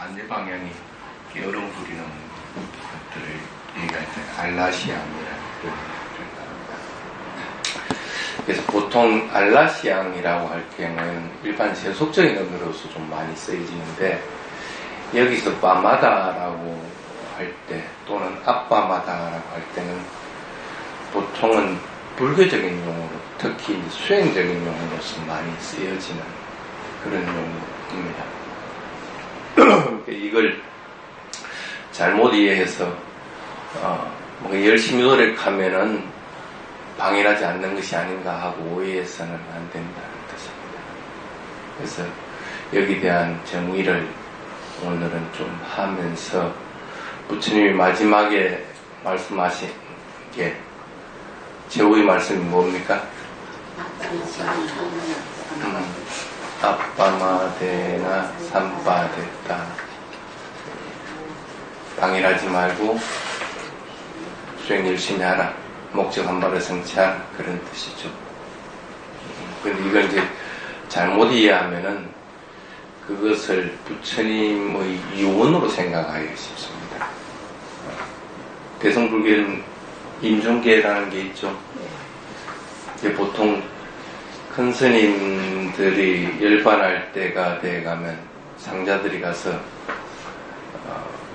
반대 방향이 얼음 부리는 것들을 얘기할 때 알라시앙이라는 표현을 합니다. 그래서 보통 알라시앙이라고 할 경우에는 일반 세속적인 의미로서 좀 많이 쓰여지는데, 여기서 빠마다라고 할 때 또는 아빠마다라고 할 때는 보통은 불교적인 용어로, 특히 수행적인 용어로서 많이 쓰여지는 그런 용어입니다. 이걸 잘못 이해해서 뭔가 열심히 노력하면은 방해하지 않는 것이 아닌가 하고 오해해서는 안 된다는 뜻입니다. 그래서 여기에 대한 정의를 오늘은 좀 하면서, 부처님이 마지막에 말씀하신 게 제후의 말씀이 뭡니까? 아빠마데나 삼바데다. 방해하지 말고 수행 열심히 하라. 목적 한 바를 성취하라. 그런 뜻이죠. 근데 이걸 이제 잘못 이해하면은 그것을 부처님의 유언으로 생각하기 쉽습니다. 대성불교는 임종계라는 게 있죠. 보통 큰 스님들이 열반할 때가 돼가면 상자들이 가서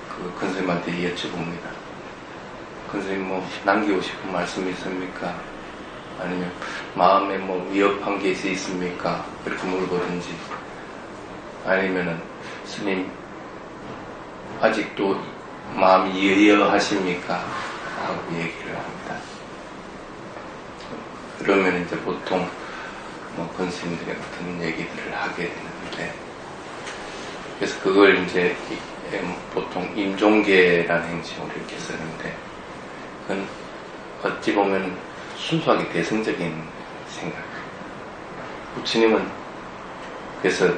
그 큰 스님한테 여쭤봅니다. 큰 스님 뭐 남기고 싶은 말씀이 있습니까? 아니면 마음에 뭐 위협한 게 있습니까? 이렇게 물거든지, 아니면은 스님 아직도 마음이 여여하십니까? 하고 얘기를 합니다. 그러면 이제 보통 큰 스님들의 같은 얘기들을 하게 되는데, 그래서 그걸 이제 보통 임종계라는 행칭으로 이렇게 쓰는데, 그건 어찌 보면 순수하게 대승적인 생각. 부처님은 그래서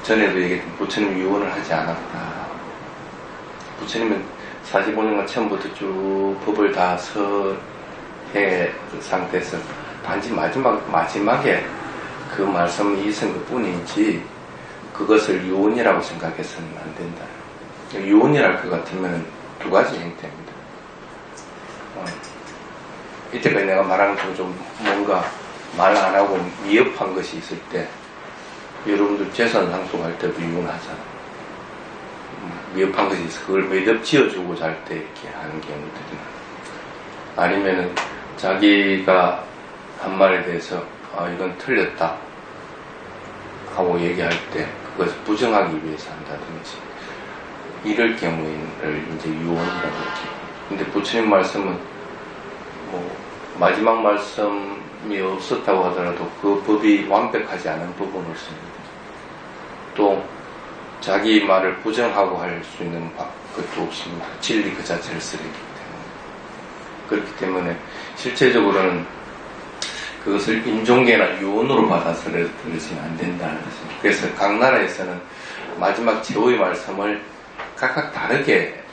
전에도 얘기했던 부처님 유언을 하지 않았다. 부처님은 45년간 처음부터 쭉 법을 다 서해 상태에서 단지 마지막에 그 말씀이 있은 것 뿐이지 그것을 유언이라고 생각해서는 안 된다. 유언이랄 것 같으면 두 가지 형태입니다. 이때까지 내가 말한 거 좀 뭔가 말 안 하고 미흡한 것이 있을 때, 여러분들 재산 상속할 때도 유언하잖아. 미흡한 것이 있어. 그걸 매듭 지어주고자 할 때 이렇게 하는 경우들이나, 아니면은 자기가 한 말에 대해서 이건 틀렸다 하고 얘기할 때 그것을 부정하기 위해서 한다든지, 이럴 경우를 이제 유언이라고 하죠. 근데 부처님 말씀은 뭐 마지막 말씀이 없었다고 하더라도 그 법이 완벽하지 않은 부분을 씁니다. 또 자기 말을 부정하고 할 수 있는 것도 없습니다. 진리 그 자체를 쓰기 때문에. 그렇기 때문에 실제적으로는 그것을 임종계나 유언으로 받아들여서는 안 된다는 것입니다. 그래서 각 나라에서는 마지막 제후의 말씀을 각각 다르게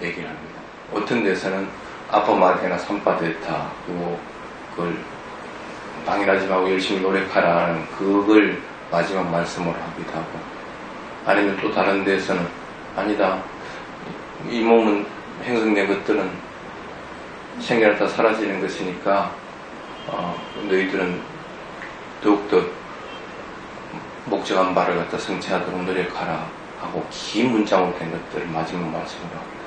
얘기를 합니다. 어떤 데서는 아빠마데나 삼바데타, 그리고 그걸 방해하지 말고 열심히 노력하라는 그걸 마지막 말씀으로 하기도 하고, 아니면 또 다른 데서는 아니다, 이 몸은 형성된 것들은 생겨났다 사라지는 것이니까 너희들은 더욱더 목적한 바를 갖다 성취하도록 노력하라 하고 긴 문장으로 된 것들을 마지막 말씀으로 합니다.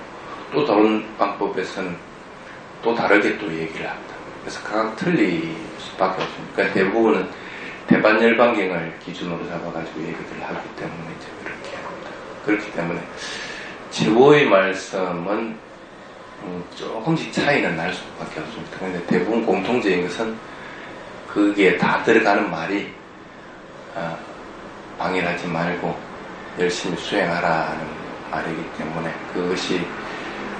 또 다른 방법에서는 또 다르게 또 얘기를 합니다. 그래서 각각 틀릴 수밖에 없습니다. 그러니까 대부분은 대반열반경을 기준으로 잡아가지고 얘기를 하기 때문에 이제 그렇게 합니다. 그렇기 때문에 제후의 말씀은 조금씩 차이는 날 수밖에 없습니다. 그런데 대부분 공통적인 것은 그게 다 들어가는 말이 방해하지 말고 열심히 수행하라는 말이기 때문에 그것이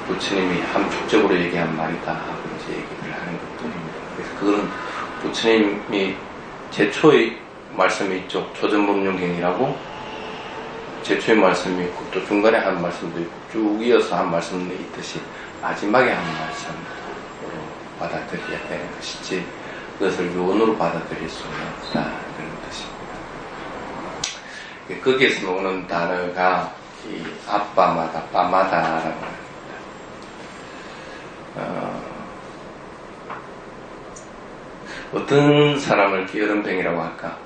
부처님이 함축적으로 얘기한 말이다 하고 이제 얘기를 하는 것뿐입니다. 그래서 그거는 부처님이 제초의 말씀이 있죠. 조전법륜경이라고 제초의 말씀이 있고 또 중간에 한 말씀도 있고 쭉 이어서 한 말씀도 있듯이 마지막에 한 말씀으로 받아들여야 되는 것이지 그것을 유언으로 받아들일 수는 없다 그런 뜻입니다. 거기에서 나오는 단어가 이 아빠마다, 빠마다라고 합니다. 어떤 사람을 게으름뱅이라고 할까?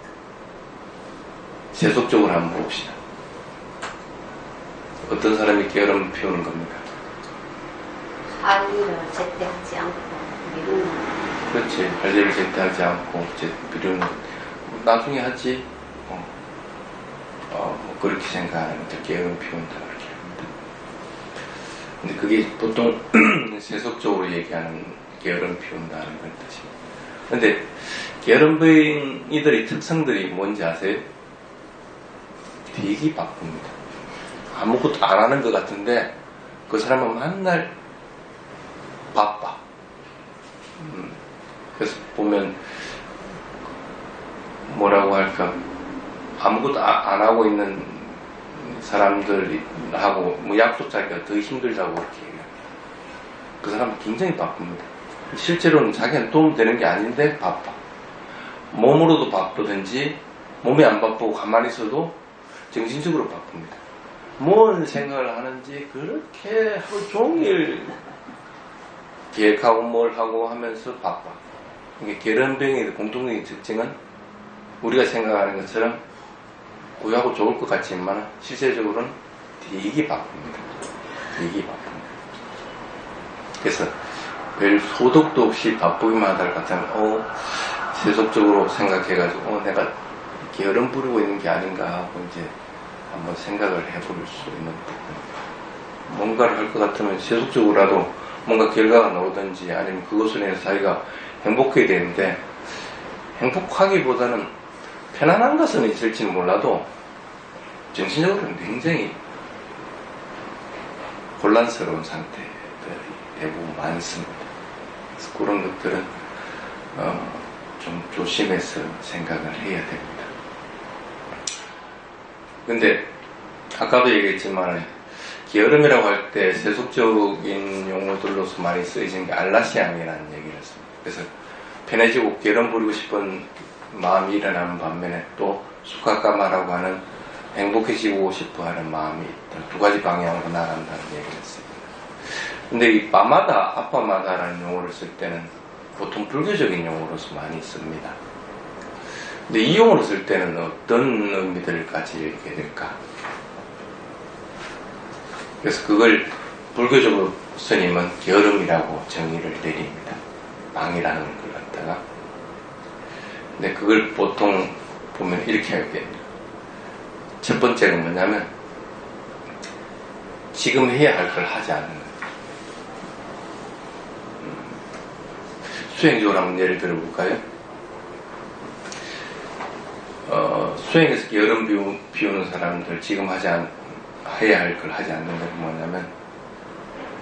세속적으로 한번 봅시다. 어떤 사람이 게으름 피우는 겁니까? 할 일을 제때 하지 않고 미루는. 그렇지. 할 일을 제때 하지 않고 미루는. 나중에 하지. 뭐 그렇게 생각하는 것들 게으름 피운다 그렇게 합니다. 근데 그게 보통 세속적으로 얘기하는 게으름 피운다는 그런 뜻입니다. 근데 게으름뱅이들의 특성들이 뭔지 아세요? 되게 바쁩니다. 아무것도 안 하는 것 같은데 그 사람은 맨날 바빠. 그래서 보면 뭐라고 할까, 아무것도 안 하고 있는 사람들하고 뭐 약속 잡기가 더 힘들다고 그렇게 얘기해요. 그 사람은 굉장히 바쁩니다. 실제로는 자기한테 도움되는 게 아닌데 바빠. 몸으로도 바쁘든지 몸이 안 바쁘고 가만히 있어도 정신적으로 바쁩니다. 뭔 생각을 하는지 그렇게 하루 종일 계획하고 뭘 하고 하면서 바빠. 이게 게으름뱅이의 공통적인 특징은 우리가 생각하는 것처럼 고요하고 좋을 것 같지만 실제적으로는 되게 바쁩니다. 되게 바쁩니다. 그래서 별 소득도 없이 바쁘기만 하다 같으면 세속적으로 생각해가지고 내가 게으름 부리고 있는 게 아닌가 하고 이제 한번 생각을 해볼 수 있는 부분. 뭔가를 할 것 같으면 세속적으로라도 뭔가 결과가 나오든지 아니면 그것으로 인해서 자기가 행복해야 되는데, 행복하기보다는 편안한 것은 있을지는 몰라도 정신적으로는 굉장히 혼란스러운 상태들이 대부분 많습니다. 그래서 그런 것들은 좀 조심해서 생각을 해야 됩니다. 근데 아까도 얘기했지만 게으름이라고 할 때 세속적인 용어들로서 많이 쓰여진 게 알라시암이라는 얘기를 했습니다. 그래서 편해지고 게으름 부리고 싶은 마음이 일어나는 반면에 또 수카까마라고 하는 행복해지고 싶어 하는 마음이 두 가지 방향으로 나간다는 얘기를 했습니다. 근데 이 빠마다, 아빠마다라는 용어를 쓸 때는 보통 불교적인 용어로서 많이 씁니다. 근데 이 용어를 쓸 때는 어떤 의미들을 가지게 될까? 그래서 그걸 불교적으로 스님은 게으름이라고 정의를 내립니다. 망이라는 걸 갖다가. 근데 그걸 보통 보면 이렇게 하게 됩니다. 첫 번째가 뭐냐면 지금 해야 할 걸 하지 않는 거예요. 수행적으로 한번 예를 들어볼까요? 수행에서 게으름 피우는 사람들, 지금 해야 할 걸 하지 않는 건 뭐냐면,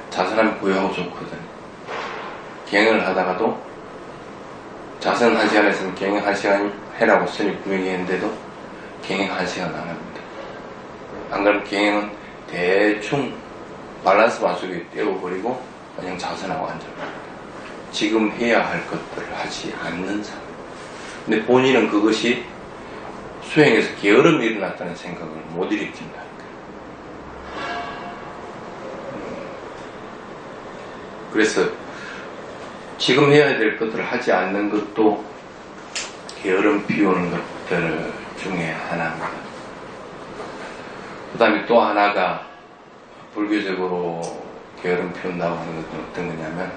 자선하면 고요하고 좋거든. 갱을 하다가도 자선 1시간 했으면 갱행 1시간 해라고 스님 분명히 했는데도 갱행 1시간 안 합니다. 안 그러면 갱행은 대충 밸런스 맞추게 떼어버리고 그냥 자선하고 앉아버립니다. 지금 해야 할 것들을 하지 않는 사람. 근데 본인은 그것이 수행에서 게으름이 일어났다는 생각을 못 일으킨다. 그래서 지금 해야 될 것들을 하지 않는 것도 게으름 피우는 것들 중에 하나입니다. 그 다음에 또 하나가 불교적으로 게으름 피운다고 하는 것은 어떤 거냐면,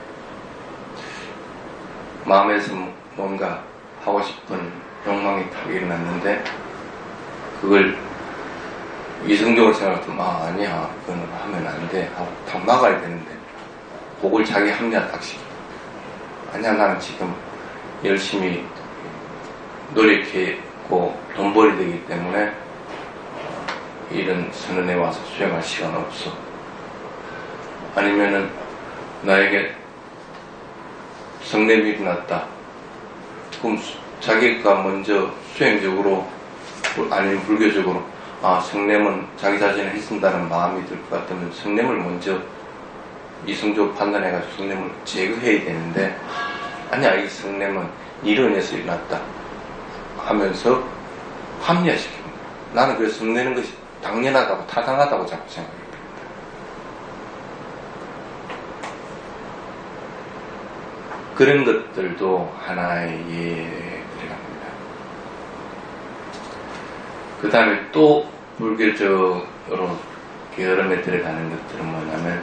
마음에서 뭔가 하고 싶은 욕망이 탁 일어났는데 그걸 이성적으로 생각하면 아니야, 그건 하면 안 돼 하고 탁 막아야 되는데 그걸 자기 합리화 딱 시켜. 아니야, 나는 지금 열심히 노력했고 돈 벌이 되기 때문에 이런 선언에 와서 수행할 시간 없어. 아니면은 나에게 성냄이 일어났다. 그럼 자기가 먼저 수행적으로 아니면 불교적으로 성냄은 자기 자신을 해쓴다는 마음이 들 것 같으면 성냄을 먼저 이성적으로 판단해가지고 성냄을 제거해야 되는데, 아니야, 이 성냄은 이로 인해서 일어났다 하면서 합리화시킵니다. 나는 그래서 성내는 것이 당연하다고 타당하다고 자꾸 생각합니다. 그런 것들도 하나의 예에 들어갑니다. 그 다음에 또 불교적으로 게으름에 들어가는 것들은 뭐냐면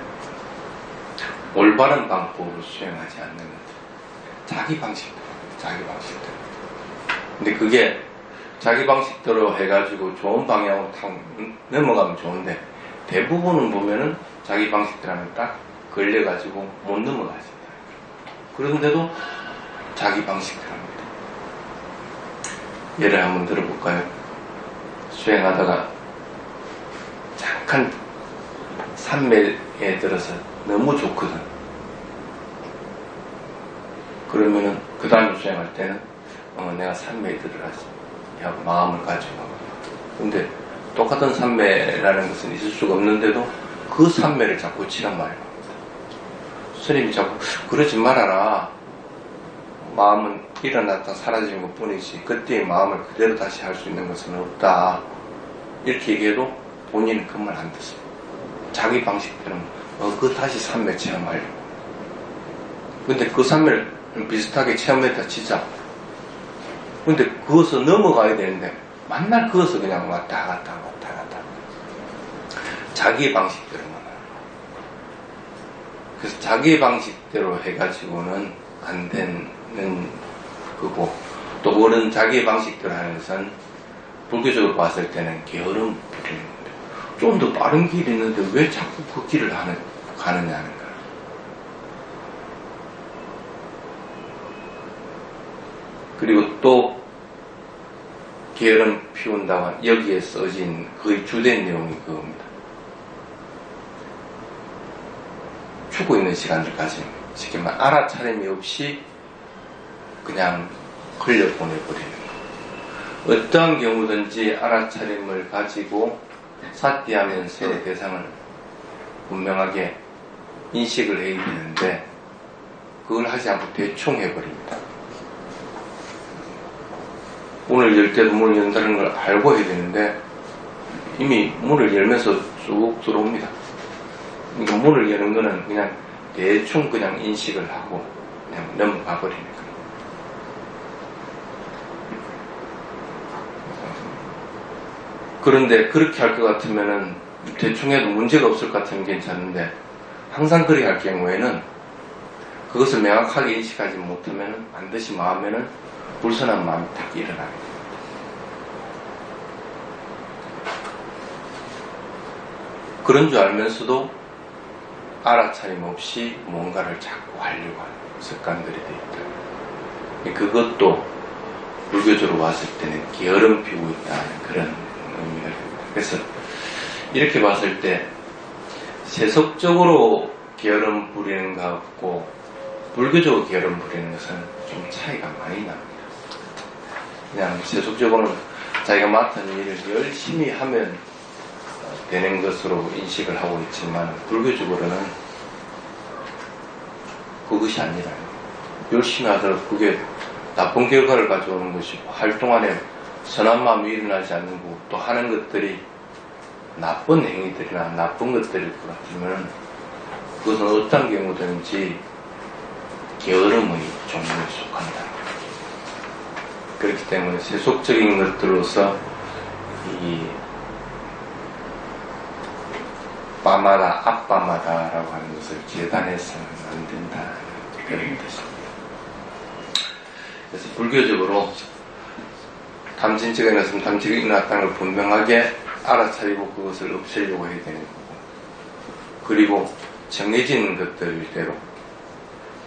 올바른 방법으로 수행하지 않는 것들. 자기 방식대로. 근데 그게 자기 방식대로 해가지고 좋은 방향으로 탁 넘어가면 좋은데 대부분은 보면은 자기 방식대로 하면 딱 걸려가지고 못 넘어가죠. 그런데도 자기 방식대로 합니다. 예를 한번 들어볼까요? 수행하다가 잠깐 산매에 들어서 너무 좋거든. 그러면은 그 다음에 수행할 때는 내가 산매에 들어가지 하고 마음을 가지고 근데 똑같은 산매라는 것은 있을 수가 없는데도 그 산매를 자꾸 치란 말이에요. 스님이 자꾸 그러지 말아라. 마음은 일어났다 사라지는 것 뿐이지 그때의 마음을 그대로 다시 할 수 있는 것은 없다. 이렇게 얘기해도 본인은 그 말 안 듣어요. 자기 방식대로 그 다시 산매 체험하려고. 근데 그 산매를 비슷하게 체험했다 치자. 근데 그것을 넘어가야 되는데 만날 그것을 그냥 왔다 갔다 자기의 방식대로만 하는. 그래서 자기의 방식대로 해가지고는 안 되는 거고 또 그런 자기의 방식대로 하는 것은 불교적으로 봤을 때는 게으름 부리는 건데 좀 더 빠른 길이 있는데 왜 자꾸 그 길을 가느냐는 거야. 그리고 또 게으름 피운다고 여기에 써진 거의 주된 내용이 그겁니다. 죽고 있는 시간을 가지면 쉽게 말하면 알아차림이 없이 그냥 흘려보내버리는 거. 어떠한 경우든지 알아차림을 가지고 사티하면서 대상을 분명하게 인식을 해야 되는데 그걸 하지 않고 대충 해버립니다. 문을 열 때도 문을 연다는 걸 알고 해야 되는데 이미 문을 열면서 쭉 들어옵니다. 그러니까 문을 여는 거는 그냥 대충 그냥 인식을 하고 그냥 넘어가 버리는 거예요. 그런데 그렇게 할 것 같으면은 대충 해도 문제가 없을 것 같으면 괜찮은데 항상 그렇게 할 경우에는 그것을 명확하게 인식하지 못하면 반드시 마음에는 불선한 마음이 딱 일어나게 됩니다. 그런 줄 알면서도 알아차림 없이 뭔가를 자꾸 하려고 하는 습관들이 되어 있다. 그것도 불교적으로 봤을 때는 게으름 피우고 있다는 그런 의미가 됩니다. 그래서 이렇게 봤을 때 세속적으로 게으름 부리는 것과 불교적으로 게으름 부리는 것은 좀 차이가 많이 납니다. 그냥 세속적으로는 자기가 맡은 일을 열심히 하면 되는 것으로 인식을 하고 있지만 불교적으로는 그것이 아니라 열심히 하더라도 그게 나쁜 결과를 가져오는 것이고 활동 안에 선한 마음이 일어나지 않는 거고 또 하는 것들이 나쁜 행위들이나 나쁜 것들일 것 같으면 그것은 어떤 경우든지 게으름의 종류에 속한다. 그렇기 때문에 세속적인 것들로서 이 빠마다, 앞빠마다라고 하는 것을 재단해서는 안 된다는 그런 뜻입니다. 그래서 불교적으로 탐진치가 일어났으면 탐진치가 일어났다는 걸 분명하게 알아차리고 그것을 없애려고 해야 되는 거고 그리고 정해진 것들대로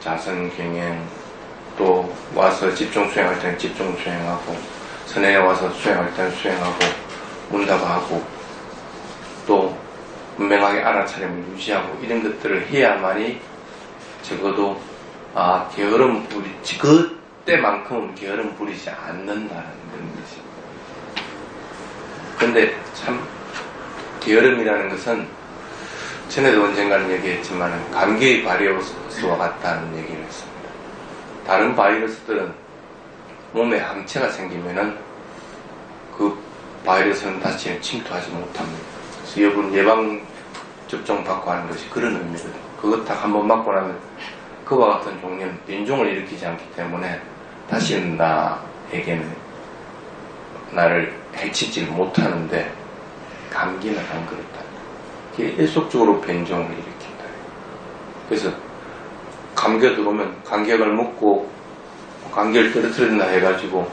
자선경행 또 와서 집중 수행할 때는 집중 수행하고 선행에 와서 수행할 때는 수행하고 문답하고 또 분명하게 알아차림을 유지하고 이런 것들을 해야만이 적어도 게으름 부리지 그때만큼은 게으름 부리지 않는다는 그런 것입니다. 근데 참 게으름이라는 것은 전에도 언젠가는 얘기했지만 감기의 바이러스와 같다는 얘기를 했습니다. 다른 바이러스들은 몸에 항체가 생기면은 그 바이러스는 다시는 침투하지 못합니다. 그래서 여러분 예방접종 받고 하는 것이 그런 의미거든요. 그거 딱 한번 맞고 나면 그와 같은 종류는 변종을 일으키지 않기 때문에 다시는 나에게는 나를 해치지 못하는데 감기는 안 그렇다. 계속적으로 변종을 일으킨다. 그래서 감기가 들어오면 감기약을 먹고 감기를 떨어뜨린다 해가지고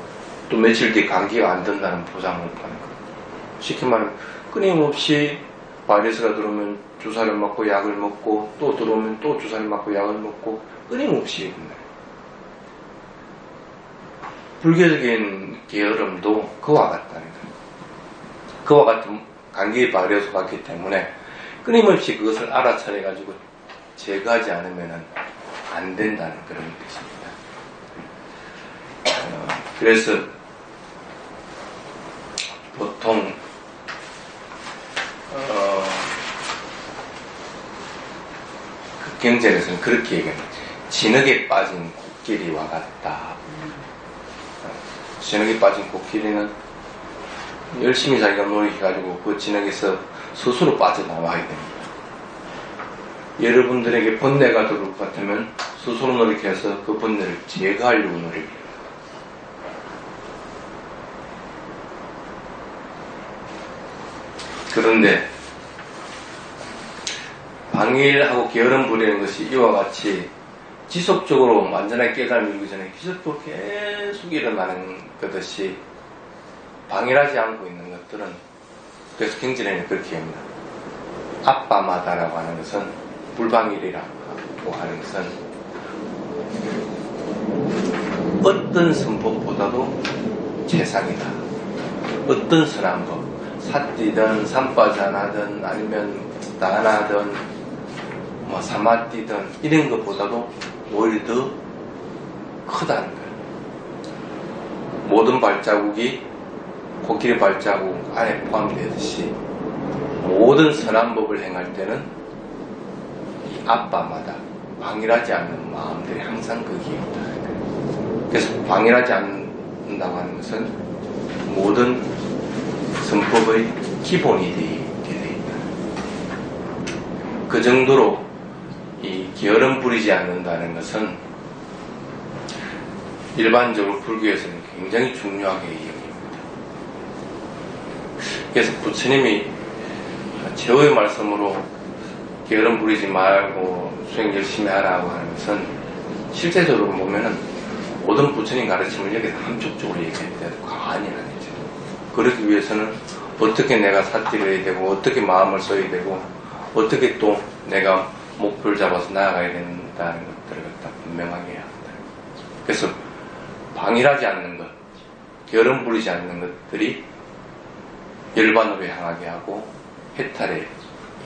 또 며칠 뒤에 감기가 안 든다는 보장을 못하는 거예요. 쉽게 말하면 끊임없이 바이러스가 들어오면 주사를 맞고 약을 먹고 또 들어오면 또 주사를 맞고 약을 먹고 끊임없이 일어나요. 불교적인 게으름도 그와 같다는 거예요. 그와 같은 감기 바이러스가 왔기 때문에 끊임없이 그것을 알아차려가지고 제거하지 않으면 안 된다는 그런 뜻입니다. 그래서 보통 그 경전에서는 그렇게 얘기합니다. 진흙에 빠진 코끼리와 같다. 진흙에 빠진 코끼리는 열심히 자기가 노력해가지고 그 진흙에서 스스로 빠져나와야 됩니다. 여러분들에게 번뇌가 들어올 것 같으면 스스로 노력해서 그 번뇌를 제거하려고 노력해요. 그런데 방일하고 게으름 부리는 것이 이와 같이 지속적으로 완전하게 깨달음을 이루기 전에 지속적으로 계속 일어나는 것이 방일하지 않고 있는 것들은, 그래서 경전에는 그렇게 합니다. 아빠마다라고 하는 것은 불방일이라고 하는 것은 어떤 선법보다도 최상이다. 어떤 선한 법, 삿띠든 산바자나든 아니면 나나든 뭐 사마띠든 이런 것보다도 오히려 더 크다는 거예요. 모든 발자국이 코끼리 발자국 안에 포함되듯이 모든 선한 법을 행할 때는 이 아빠마다 방일하지 않는 마음들이 항상 거기에 있다. 그래서 방일하지 않는다고 하는 것은 모든 선법의 기본이 되어 있다. 그 정도로 이 게으름 부리지 않는다는 것은 일반적으로 불교에서는 굉장히 중요하게 여깁니다. 그래서 부처님이 최후의 말씀으로 게으름 부리지 말고 수행 열심히 하라고 하는 것은 실제적으로 보면은 모든 부처님 가르침을 여기서 함축적으로 얘기했대도 과언이 아니죠. 그러기 위해서는 어떻게 내가 삿띠를 해야 되고 어떻게 마음을 써야 되고 어떻게 또 내가 목표를 잡아서 나아가야 된다는 것들을 갖다 분명하게 해야 한다. 그래서 방일하지 않는 것, 게으름 부리지 않는 것들이 열반으로 향하게 하고 해탈에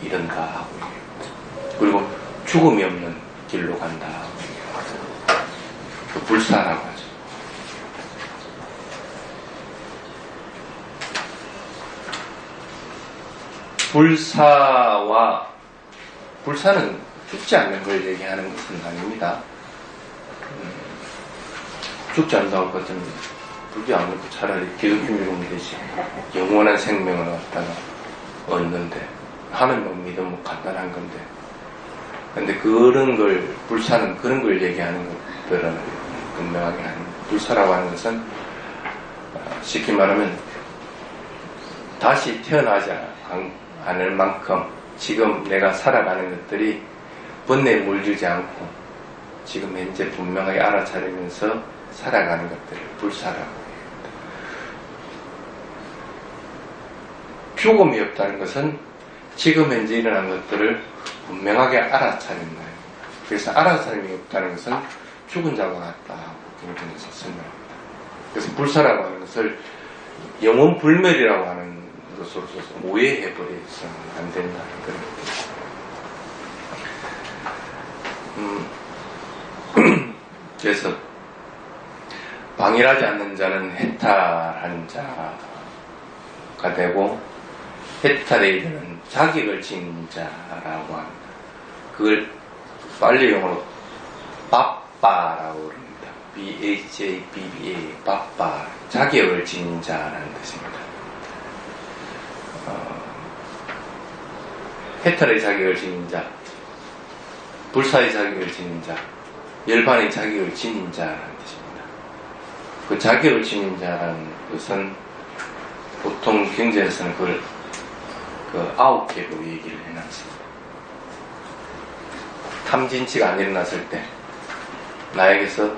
이른다 하고 얘기합니다. 그리고 죽음이 없는 길로 간다 하고 얘기합니다. 그 불사라고 하죠. 불사는 죽지 않는 걸 얘기하는 것은 아닙니다. 죽지 않는다고 할 것 같으면 불교 안 믿고 차라리 기독교 믿으면 되지. 영원한 생명을 갖다가 얻는데 하나님을 믿으면 뭐 간단한 건데. 근데 그런 걸, 불사는 그런 걸 얘기하는 것들은 분명하게 합니다. 불사라고 하는 것은 쉽게 말하면 다시 태어나지 않을 만큼 지금 내가 살아가는 것들이 번뇌에 물들지 않고 지금 현재 분명하게 알아차리면서 살아가는 것들을 불사라고 합니다. 죽음이 없다는 것은 지금 현재 일어난 것들을 분명하게 알아차린다. 그래서 알아차림이 없다는 것은 죽은 자와 같다 하고 경전에서 설명합니다. 그래서 불사라고 하는 것을 영원 불멸이라고 하는 것으로서 오해해버려서는 안 된다는 그런 뜻입니다. 그래서 방일하지 않는 자는 해탈한 자가 되고 해탈에 이르는 자격을 지닌 자라고 합니다. 그걸 빨리용어로 바빠라고 그럽니다. B-H-A-B-B-A 바빠, 자격을 지닌 자라는 뜻입니다. 해탈의 자격을 지닌 자, 불사의 자격을 지닌 자, 열반의 자격을 지닌 자라는 뜻입니다. 그 자격을 지닌 자라는 것은 보통 경제에서는 그걸 그 9개로 얘기를 해놨습니다. 탐진치가 안 일어났을 때 나에게서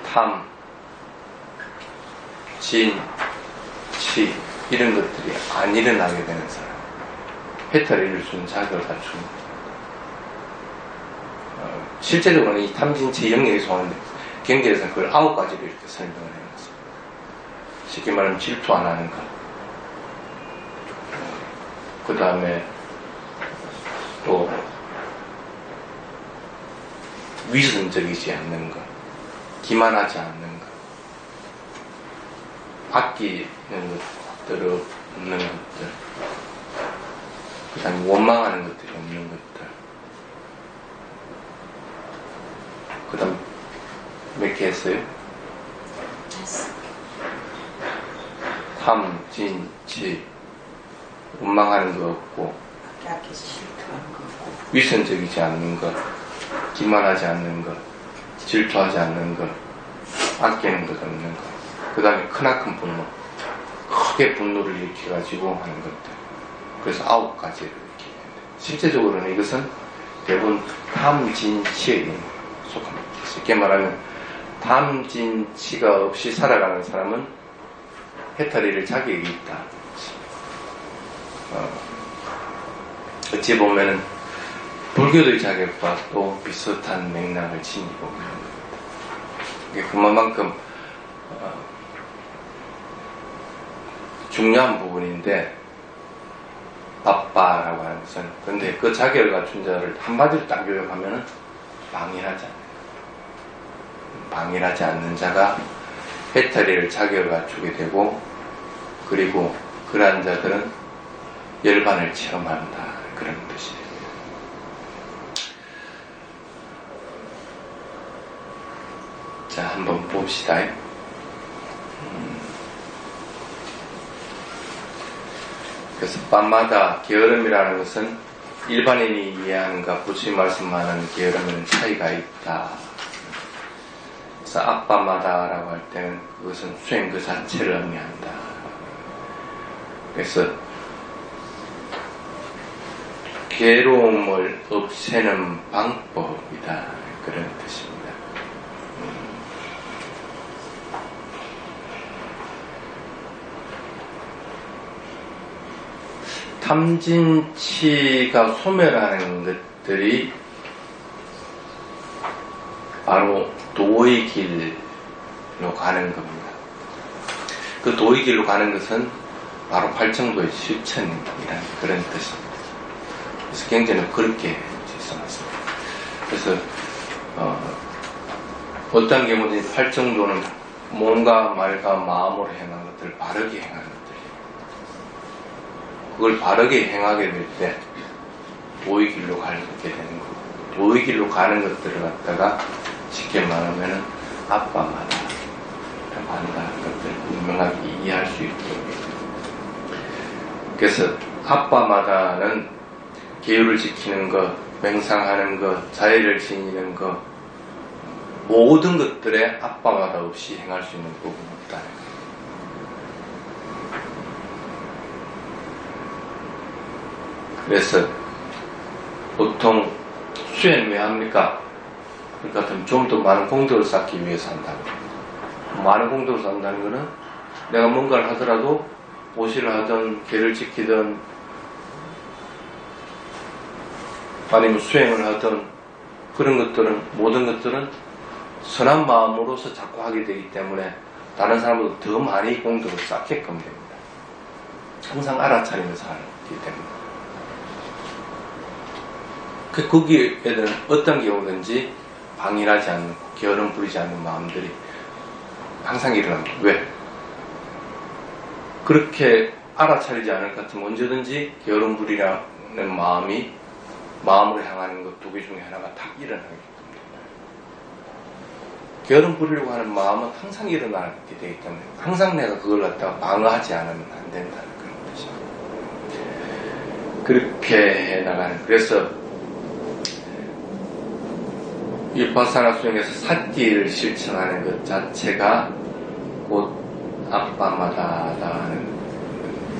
탐, 진, 치 이런 것들이 안 일어나게 되는 사람, 해탈을 이룰 수 있는 자격을 갖춘 실제적으로는 이 탐진치 영역이 소화하는데 경제에서는 그걸 9가지로 이렇게 설명을 해놨습니다. 쉽게 말하면 질투 안 하는 것, 그 다음에 또 위선적이지 않는 것, 기만하지 않는 것, 아끼는 것들 없는 것들, 그 다음에 원망하는 것들이 없는 것들, 그 다음 몇 개 했어요? 탐, 진, 치, 원망하는 거 없고, 위선적이지 않는 것, 기만하지 않는 것, 질투하지 않는 것, 아끼는 것 없는 것, 그 다음에 크나큰 분노, 크게 분노를 일으켜가지고 하는 것들. 그래서 9가지를 이렇게 했는데, 실제적으로는 이것은 대부분 탐, 진, 치에 속합니다. 쉽게 말하면 탐, 진, 치가 없이 살아가는 사람은 해탈이를 자격이 있다. 어찌 보면은 불교의 자격과 또 비슷한 맥락을 지니고 있는 겁니다. 이게 그만큼 중요한 부분인데, 바빠라고 하는 것은, 근데 그 자격을 갖춘 자를 한마디로 딱 요약하면은 방일하지 않는 것. 방일하지 않는 자가 해탈이를 자격을 갖추게 되고, 그리고 그러한 자들은 열반을 체험한다. 그런 뜻이 됩니다. 자, 한번 봅시다. 그래서 밤마다 게으름이라는 것은 일반인이 이해하는가 부처님 말씀하는 게으름에는 차이가 있다. 그래서 앞밤마다라고 할 때는 그것은 수행 그 자체를 의미한다. 그래서 괴로움을 없애는 방법이다. 그런 뜻입니다. 탐진치가 소멸하는 것들이 바로 도의 길로 가는 겁니다. 그 도의 길로 가는 것은 바로 팔청도의 실천이라는 그런 뜻입니다. 그래서 경제는 그렇게 써놨습니다. 그래서 어떤 경우든 팔청도는 몸과 말과 마음으로 행한 것들을 바르게 행하는 것들이에요. 그걸 바르게 행하게 될 때 도의 길로 가게 되는 거고, 도의 길로 가는 것들을 갖다가 쉽게 말하면은 앞밤마다 한다 것들을 분명하게 이해할 수 있도록. 그래서 앞밤마다는 계율을 지키는 것, 맹상하는 것, 자의를 지니는 것, 모든 것들에 앞밤마다 없이 행할 수 있는 부분이 없다는 거예요. 그래서 보통 수행 왜 합니까? 그러니까 좀 더 많은 공덕을 쌓기 위해서 한다고. 많은 공덕을 쌓는다는 것은 내가 뭔가를 하더라도 오시를 하든 계를 지키든 아니면 수행을 하든 그런 것들은, 모든 것들은 선한 마음으로서 자꾸 하게 되기 때문에 다른 사람보다 더 많이 공덕을 쌓게끔 됩니다. 항상 알아차리면서 하기 때문에. 거기에는 어떤 경우든지 방일하지 않는, 게으름 부리지 않는 마음들이 항상 일어납니다. 왜? 그렇게 알아차리지 않을 것 같으면 언제든지 게으름 부리라는 마음으로 향하는 것 두 개 중에 하나가 다 일어나게 됩니다. 게으름 부리려고 하는 마음은 항상 일어나게 되기 때문에 항상 내가 그걸 갖다가 방어하지 않으면 안 된다는 그런 뜻입니다. 그렇게 해나가는. 그래서 위파사나 수행에서 사띠를 실천하는 것 자체가 곧 아빠마다다 하는.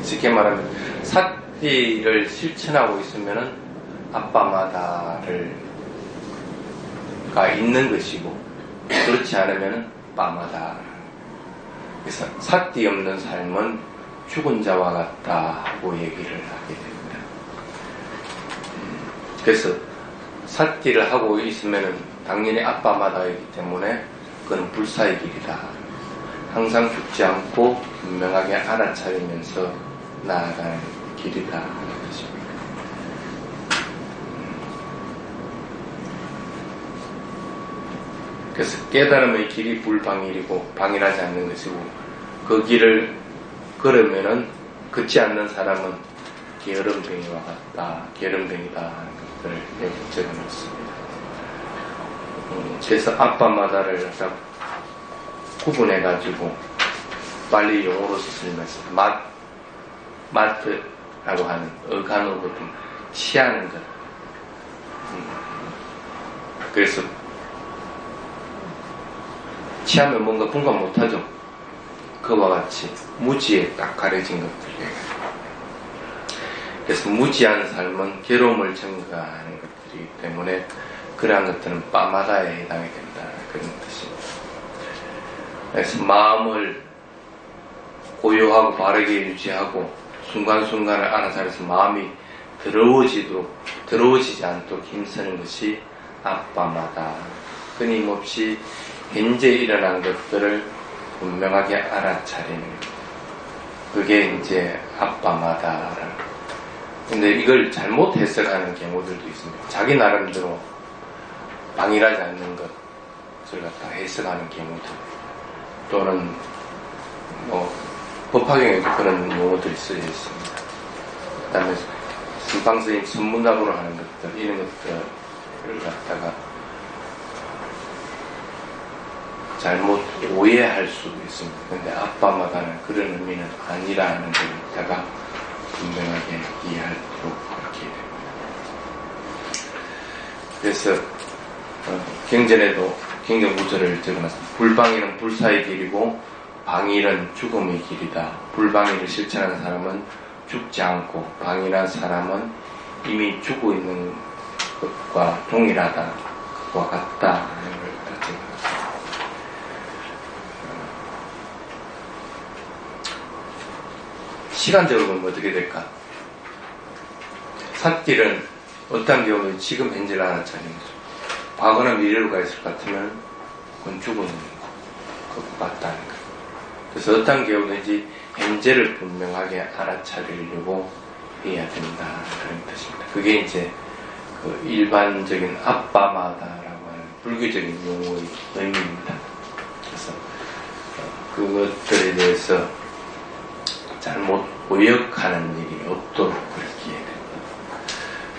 쉽게 말하면 사띠를 실천하고 있으면은 아빠마다가 있는 것이고, 그렇지 않으면은 빠마다. 그래서 사띠 없는 삶은 죽은 자와 같다고 얘기를 하게 됩니다. 그래서 사띠를 하고 있으면은 당연히 아빠마다이기 때문에 그건 불사의 길이다. 항상 죽지 않고 분명하게 알아차리면서 나아가는 길이다 하는 것입니다. 그래서 깨달음의 길이 불방일이고 방일하지 않는 것이고, 그 길을 걸으면은 걷지 않는 사람은 게으름뱅이와 같다, 게으름뱅이다 하는 것들을 여기 적어놓습니다. 그래서 아빠마다를 구분해가지고 빨리 용어로 쓰면서 마트라고 하는 어간으로 좀 취하는 것. 그래서 취하면 뭔가 분간 못하죠. 그와 같이 무지에 딱 가려진 것들이에요. 그래서 무지한 삶은 괴로움을 증가하는 것들이기 때문에 그러한 것들은 빠마다에 해당이 된다, 그런 뜻입니다. 그래서 마음을 고요하고 바르게 유지하고 순간순간을 알아차려서 마음이 더러워지지 않도록 힘쓰는 것이 아빠마다. 끊임없이 현재 일어난 것들을 분명하게 알아차리는 것. 그게 이제 아빠마다라는. 근데 이걸 잘못 해석하는 경우들도 있습니다. 자기 나름대로 방일하지 않는 것을 갖다 해석하는 경우도, 또는 법화경에도 그런 용어들이 쓰여 있습니다. 그 다음에 선방스님 선문답으로 하는 것들, 이런 것들을 갖다가 잘못 오해할 수도 있습니다. 근데 아빠마다는 그런 의미는 아니라는 걸 갖다가 분명하게 이해하도록 그렇게 됩니다. 그래서 경전에도 경전구절을 적어놨습니다. 불방일은 불사의 길이고 방일은 죽음의 길이다. 불방일을 실천하는 사람은 죽지 않고, 방일한 사람은 이미 죽어 있는 것과 동일하다, 그와 같다 하는 걸 적어놨습니다. 시간적으로 보면 어떻게 될까? 삿길은 어떤 경우에 지금 현재를 알아차리는 거죠. 과거나 미래로 가 있을 것 같으면 그건 죽은 것 같다는 거예요. 그래서 어떤 경우든지 현재를 분명하게 알아차리려고 해야 된다, 그런 뜻입니다. 그게 이제 그 일반적인 아빠마다라고 하는 불교적인 용어의 의미입니다. 그래서 그것들에 대해서 잘못 오역하는 일이 없도록 그렇게 해야 됩니다.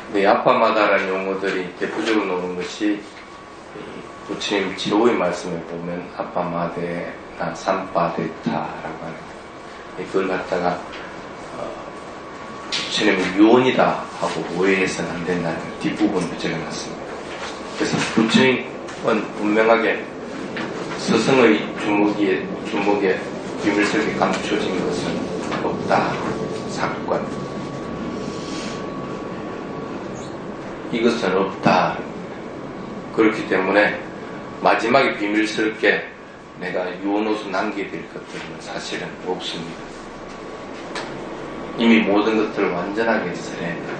근데 아빠마다라는 용어들이 대표적으로 나오는 것이 부처님 제호의 말씀을 보면 아빠마대나 삼빠대타라고 하는 거예요. 그걸 갖다가 부처님은 유언이다 하고 오해해서는 안 된다는 뒷부분을 적어놨습니다. 그래서 부처님은 분명하게 스승의 주먹에 비밀스럽게 감춰진 것은 없다. 사건. 이것은 없다. 그렇기 때문에 마지막에 비밀스럽게 내가 유언으로서 남기게 될 것들은 사실은 없습니다. 이미 모든 것들을 완전하게 설해낸다.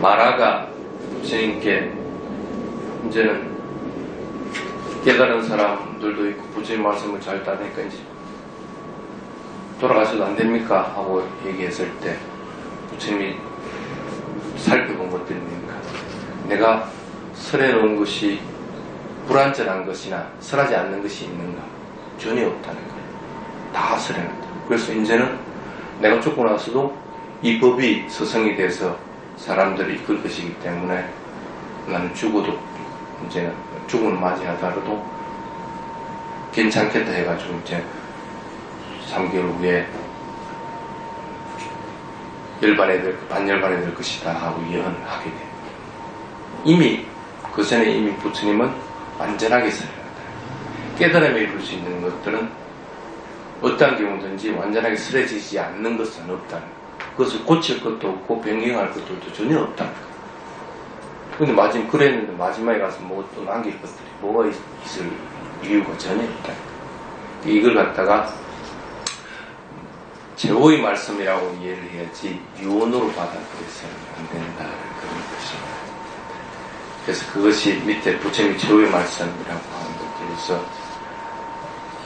마라가 부처님께 이제는 깨달은 사람들도 있고 부처님 말씀을 잘 따르니까 이제 돌아가셔도 안 됩니까? 하고 얘기했을 때 부처님이 살펴본 것들이 뭡니까? 내가 설해놓은 것이 불완전한 것이나 설하지 않는 것이 있는가? 전혀 없다는 거예요. 다 설해놨다. 그래서 이제는 내가 죽고 나서도 이 법이 서성이 돼서 사람들을 이끌 것이기 때문에 나는 죽어도 이제 죽음을 맞이하더라도 괜찮겠다 해가지고 이제 3개월 후에 반열반에 될 것이다 하고 예언을 하게 됩니다. 이미 그 전에 이미 부처님은 완전하게 설명했다. 깨달음에 이룰 수 있는 것들은 어떠한 경우든지 완전하게 쓰러지지 않는 것은 없다는 것. 그것을 고칠 것도 없고 변경할 것들도 전혀 없다는 것. 근데 그랬는데 마지막에 가서 뭐 또 남길 것들이 뭐가 있을 이유가 전혀 없다는 것. 이걸 갖다가 제호의 말씀이라고 이해를 해야지 유언으로 받아들여서는 안 된다 그런 것입니다. 그래서 그것이 밑에 부처님이 제호의 말씀이라고 하는 것들에서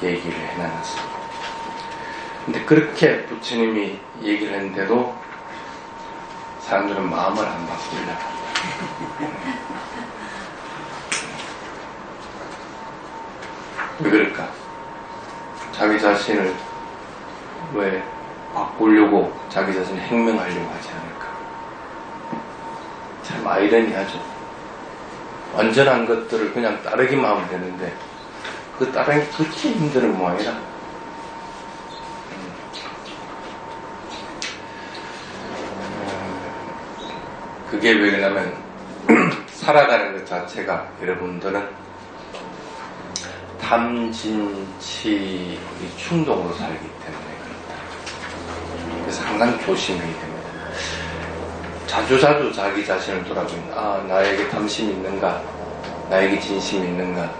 얘기를 해놨습니다. 근데 그렇게 부처님이 얘기를 했는데도 사람들은 마음을 안 바꾸려고 한다. 왜 그럴까? 자기 자신을 왜 바꾸려고 자기 자신을 행명하려고 하지 않을까? 참 아이러니하죠. 완전한 것들을 그냥 따르기만 하면 되는데 그 따르기 그렇게 힘든 모양이라. 그게 왜 그러냐면 살아가는 것 자체가 여러분들은 탐진치 충동으로 살기 때문에 그렇다. 그래서 항상 조심해야 됩니다. 자주자주 자기 자신을 돌아보면 나에게 탐심이 있는가, 나에게 진심이 있는가,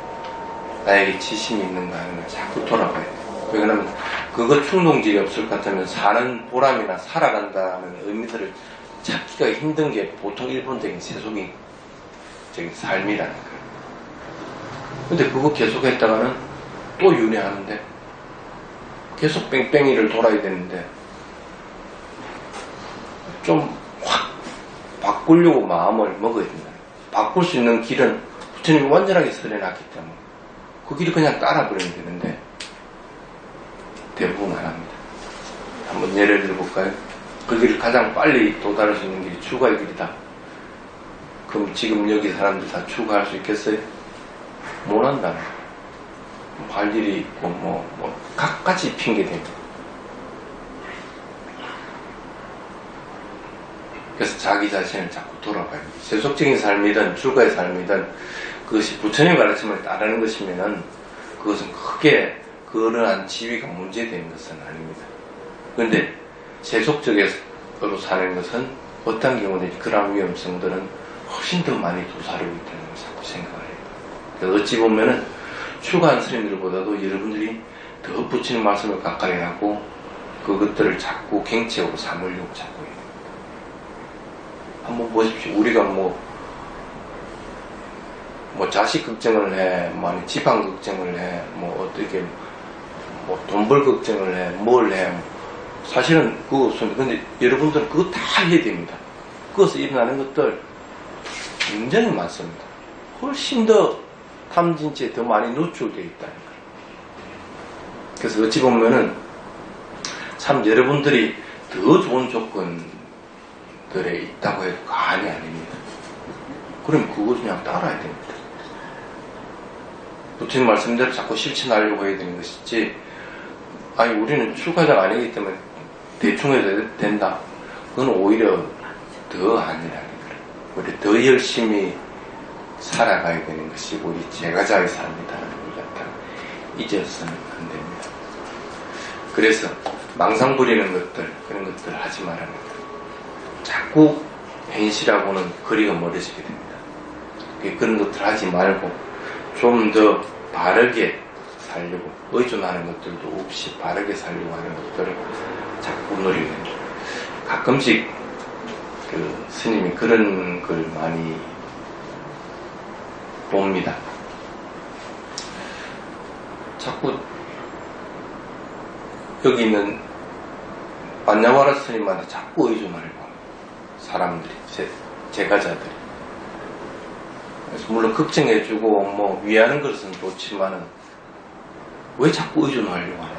나에게 치심이 있는가 하는 걸 자꾸 돌아봐야 돼요. 왜냐하면 그거 충동질이 없을 것 같으면 사는 보람이나 살아간다는 의미들을 찾기가 힘든 게 보통 일본적인 세속적인 삶이라는 거예요. 근데 그거 계속 했다가는 또 윤회하는데 계속 뺑뺑이를 돌아야 되는데 좀 확 바꾸려고 마음을 먹어야 된다. 바꿀 수 있는 길은 부처님이 완전하게 설해놨기 때문에 그 길을 그냥 따라버리면 되는데 대부분 안 합니다. 한번 예를 들어볼까요? 그 길을 가장 빨리 도달할 수 있는 길이 추가의 길이다. 그럼 지금 여기 사람들 다 추가할 수 있겠어요? 못한다는 거예요. 할 일이 있고 각가지 핑계대고. 그래서 자기 자신을 자꾸 돌아봐야 돼요. 세속적인 삶이든 출가의 삶이든 그것이 부처님의 가르침을 따르는 것이면은 그것은 크게 그러한 지위가 문제되는 것은 아닙니다. 그런데 세속적으로 사는 것은 어떤 경우든지 그러한 위험성들은 훨씬 더 많이 도사리고 있다는 걸 자꾸 생각을 해요. 그래서 어찌 보면은 출가한 스님들보다도 여러분들이 더 부처님 말씀을 가까이 하고 그것들을 자꾸 갱체하고 삼으려고 자꾸 해요. 한번 보십시오. 우리가 자식 걱정을 해, 지방 걱정을 해, 어떻게 돈 벌 걱정을 해, 뭘 해. 사실은 그거 없습니다. 근데 여러분들은 그거 다 해야 됩니다. 그것에서 일어나는 것들 굉장히 많습니다. 훨씬 더 탐진치에 더 많이 노출되어 있다는 거예요. 그래서 어찌 보면은 참 여러분들이 더 좋은 조건들에 있다고 해도 과언이 아닙니다. 그럼 그거 그냥 따라야 됩니다. 부처님 말씀대로 자꾸 실천하려고 해야 되는 것이지, 우리는 출가자가 아니기 때문에 대충 해도 된다. 그건 오히려 더 아니라는 거예요. 우리 더 열심히 살아가야 되는 것이 우리 제가자의 삶이다라는 걸 갖다 잊어서는 안 됩니다. 그래서 망상 부리는 것들, 그런 것들 하지 말라는 거예요. 자꾸 현실하고는 거리가 멀어지게 됩니다. 그런 것들 하지 말고 좀 더 바르게 살려고, 의존하는 것들도 없이 바르게 살려고 하는 것들을 자꾸 노려야 됩니다. 가끔씩 스님이 그런 걸 많이 봅니다. 자꾸 여기 있는 반야와라 스님한테 자꾸 의존하려고 합니다. 사람들이, 제가자들이. 그래서 물론 걱정해주고 위하는 것은 좋지만은 왜 자꾸 의존하려고 하나요?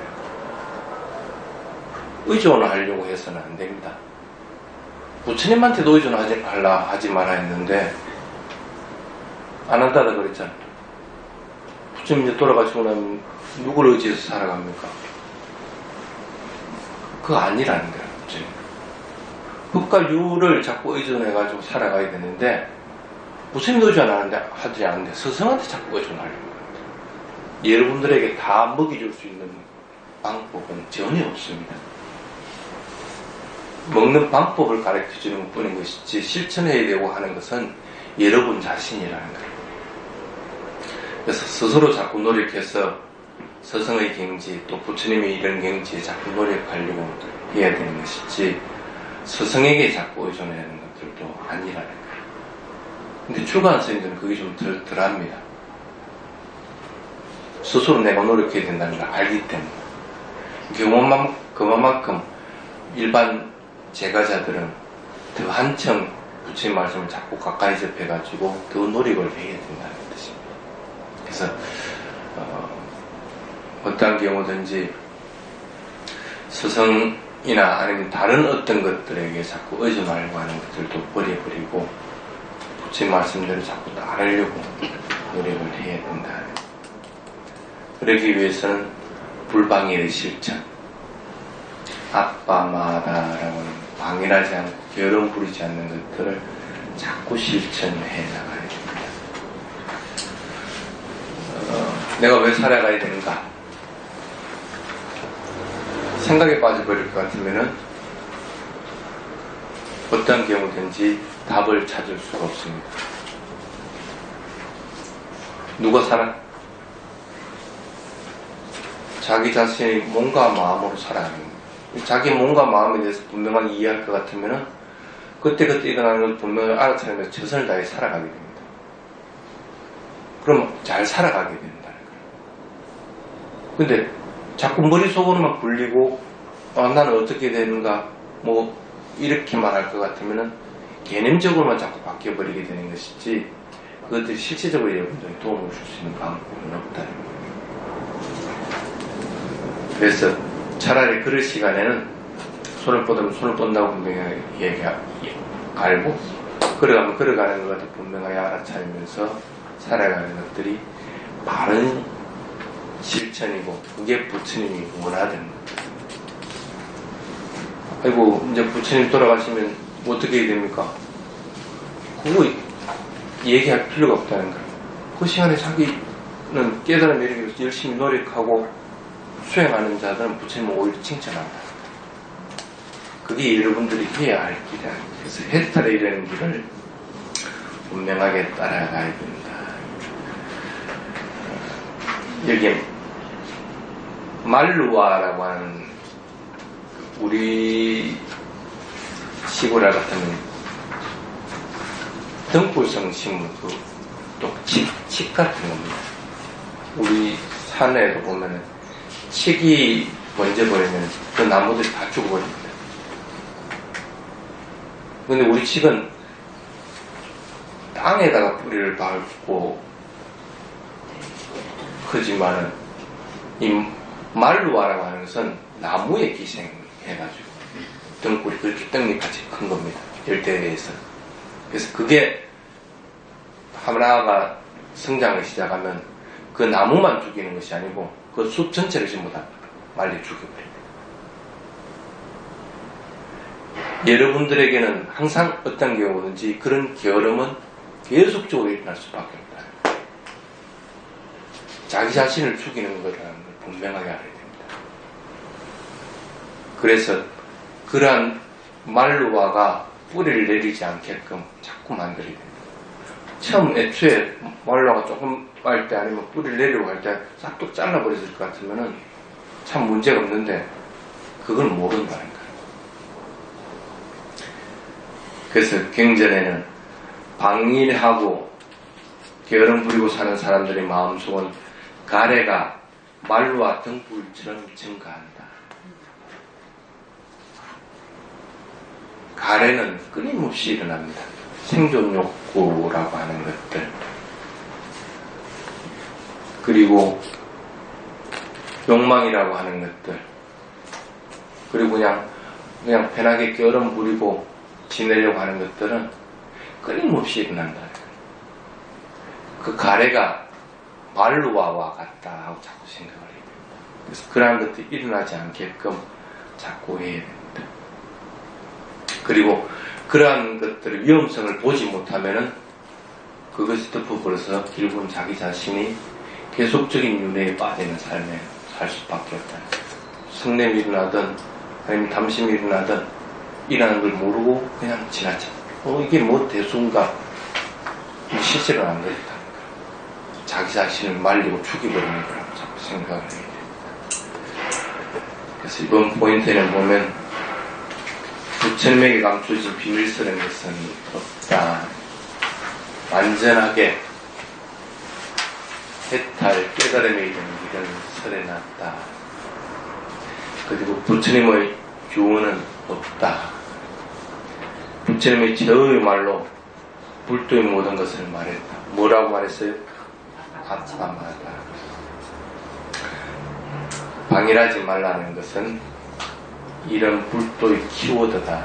의존을 하려고 해서는 안 됩니다. 부처님한테도 하지 마라 했는데 안 한다다 그랬잖아요. 부처님 돌아가시고 나면 누구를 의지해서 살아갑니까? 그거 아니라는 거예요. 부처님. 법과 유를 자꾸 의존해가지고 살아가야 되는데, 부처님도 의존 하지 않는데 스승한테 자꾸 의존하려고 합니다. 여러분들에게 다 먹여줄 수 있는 방법은 전혀 없습니다. 먹는 방법을 가르쳐 주는 것 뿐인 것이지 실천해야 되고 하는 것은 여러분 자신이라는 거예요. 그래서 스스로 자꾸 노력해서 스승의 경지 또 부처님의 이런 경지에 자꾸 노력하려고 해야 되는 것이지 스승에게 자꾸 의존하는 것들도 아니라는 거예요. 근데 출가한 스님들은 그게 좀 덜합니다. 스스로 내가 노력해야 된다는 걸 알기 때문에. 그만큼 일반 제가자들은 더 한층 부처님 말씀을 자꾸 가까이 접해가지고 더 노력을 해야 된다는 뜻입니다. 그래서 어떤 경우든지 스승이나 아니면 다른 어떤 것들에게 자꾸 의존하려고 하는 것들도 버려버리고 부처님 말씀대로 자꾸 따르려고 노력을 해야 된다. 그러기 위해서는 불방일의 실천, 아빠마다라고 하는 방해하지 않고 결혼 부리지 않는 것들을 자꾸 실천해 나가야 됩니다. 내가 왜 살아가야 되는가? 생각에 빠져버릴 것 같으면은 어떤 경우든지 답을 찾을 수가 없습니다. 누가 살아? 자기 자신이 몸과 마음으로 살아가는 거예요. 자기 몸과 마음에 대해서 분명하게 이해할 것 같으면은 그때그때 일어나는 걸 분명히 알아차리면서 최선을 다해 살아가게 됩니다. 그럼 잘 살아가게 된다는 거예요. 근데 자꾸 머릿속으로만 굴리고 나는 어떻게 되는가 뭐 이렇게만 할 것 같으면은 개념적으로만 자꾸 바뀌어버리게 되는 것이지 그것들이 실질적으로 여러분들이 도움을 줄 수 있는 방법은 없다는 거예요. 그래서 차라리 그럴 시간에는 손을 뻗으면 손을 뻗는다고 분명히 알고 걸어가면 걸어가는 것 같아 분명하게 알아차리면서 살아가는 것들이 바른 실천이고 그게 부처님이 원하던 것. 아이고 이제 부처님 돌아가시면 어떻게 해야 됩니까? 그거 얘기할 필요가 없다는 거예요. 그 시간에 자기는 깨달은 매력으로 열심히 노력하고 수행하는 자들은 부처님은 오히려 칭찬한다. 그게 여러분들이 해야 할 길이야. 그래서 해탈이라는 길을 분명하게 따라가야 된다. 여기 말루와라고 하는 우리 시골에 같으면 등불성 식물 또 칡 같은 겁니다. 우리 산에도 보면은 칡이 번져버리면 그 나무들이 다 죽어버립니다. 근데 우리 칡은 땅에다가 뿌리를 밟고 크지만은 이 말루와라고 하는 것은 나무에 기생해가지고 등불이 그렇게 떡잎같이 큰 겁니다. 열대에서. 그래서 그게 하나가 성장을 시작하면 그 나무만 죽이는 것이 아니고 그 숲 전체를 전부 다 말려 죽여버립니다. 여러분들에게는 항상 어떤 경우든지 그런 게으름은 계속적으로 일어날 수밖에 없다. 자기 자신을 죽이는 거라는 걸 분명하게 알아야 됩니다. 그래서 그러한 말루화가 뿌리를 내리지 않게끔 자꾸 만들어야 됩니다. 처음 애초에 말루화가 조금 할 때 아니면 뿌리를 내리고 할 때 싹둑 잘라버렸을 것 같으면은 참 문제가 없는데 그걸 모른다는 거예요. 그래서 경전에는 방일하고 게으름 부리고 사는 사람들의 마음속은 가래가 말루와 등불처럼 증가한다. 가래는 끊임없이 일어납니다. 생존 욕구라고 하는 것들, 그리고 욕망이라고 하는 것들, 그리고 그냥 편하게 게으름 부리고 지내려고 하는 것들은 끊임없이 일어난다. 그 가래가 말루와와 같다 하고 자꾸 생각을 해야 됩니다. 그래서 그러한 것들이 일어나지 않게끔 자꾸 해야 됩니다. 그리고 그러한 것들의 위험성을 보지 못하면은 그것이 덮어버려서 결국은 자기 자신이 계속적인 윤회에 빠지는 삶에 살 수밖에 없다. 성냄이 일어나든 아니면 담심이 일어나든 일어나는 걸 모르고 그냥 지나쳐. 이게 뭐 대수인가? 실제로는 안 그렇다. 자기 자신을 말리고 죽여버리는 거라고 자꾸 생각을 해야 됩니다. 그래서 이번 포인트에는 보면 부처님에게 감춰진 비밀스러운 것은 없다. 완전하게 해탈, 깨달음에 이르는 길은 설해놨다. 그리고 부처님의 교훈은 없다. 부처님의 저의 말로 불도의 모든 것을 말했다. 뭐라고 말했어요? 아차마다. 방일하지 말라는 것은 이런 불도의 키워드다.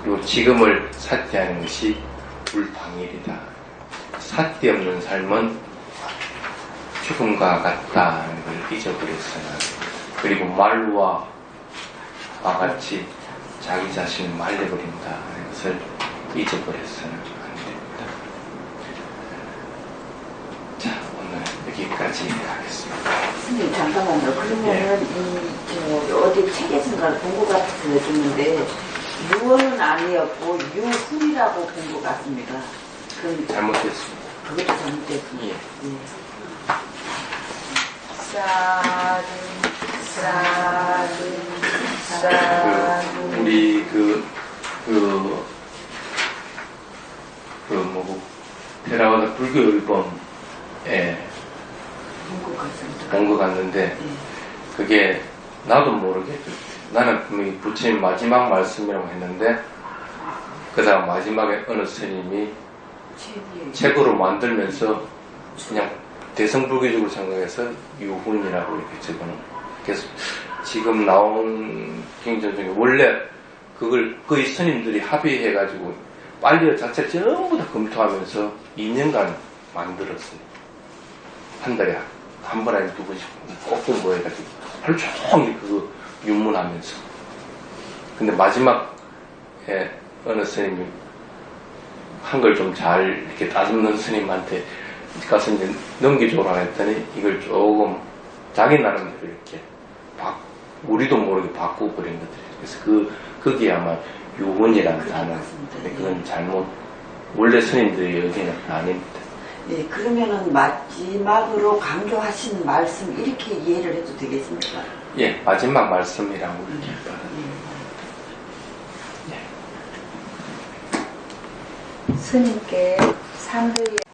그리고 지금을 사퇴하는 것이 불방일이다. 사퇴 없는 삶은 죽음과 같다는 걸 잊어버렸으나, 그리고 말과 같이 자기 자신을 말려버린다는 것을 잊어버렸으면 안 됩니다. 자, 오늘 여기까지 하겠습니다. 선생님 잠깐만요. 그러면은 어디 책에선가 본 것 같은데 유언은 아니었고 유훈이라고 본 것 같습니다. 그럼 잘못됐습니다. 그것도 잘못됐군요. 예. 예. 사륜 우리 테라와다 불교 앨범에 본 것 같습니다. 본 것 같는데, 예. 그게 나도 모르게 나는 분명히 부처님 마지막 말씀이라고 했는데, 그 다음 마지막에 어느 스님이 책으로 만들면서 그냥 대성불교적으로 생각해서 유훈이라고 이렇게 적어놓은. 그래서 지금 나온 경전 중에 원래 그걸 거의 스님들이 합의해가지고 빨리 자체를 전부 다 검토하면서 2년간 만들었어요. 한 달에 한 번 아니면 두 번씩 꼭 공부해가지고 하루 종일 그거 윤문하면서. 근데 마지막에 어느 스님이 한글 좀 잘 이렇게 따듬는 스님한테 가서 이제 넘겨줘라 했더니 이걸 조금 자기 나름대로 이렇게 우리도 모르게 바꾸버린 것들이에요. 그래서 거기에 아마 유훈이라는 단어. 근데 그건 잘못, 원래 스님들의 의견은 아닙니다. 네, 그러면은 마지막으로 강조하신 말씀 이렇게 이해를 해도 되겠습니까? 예, 마지막 말씀이라고 이렇게 스님께 상들이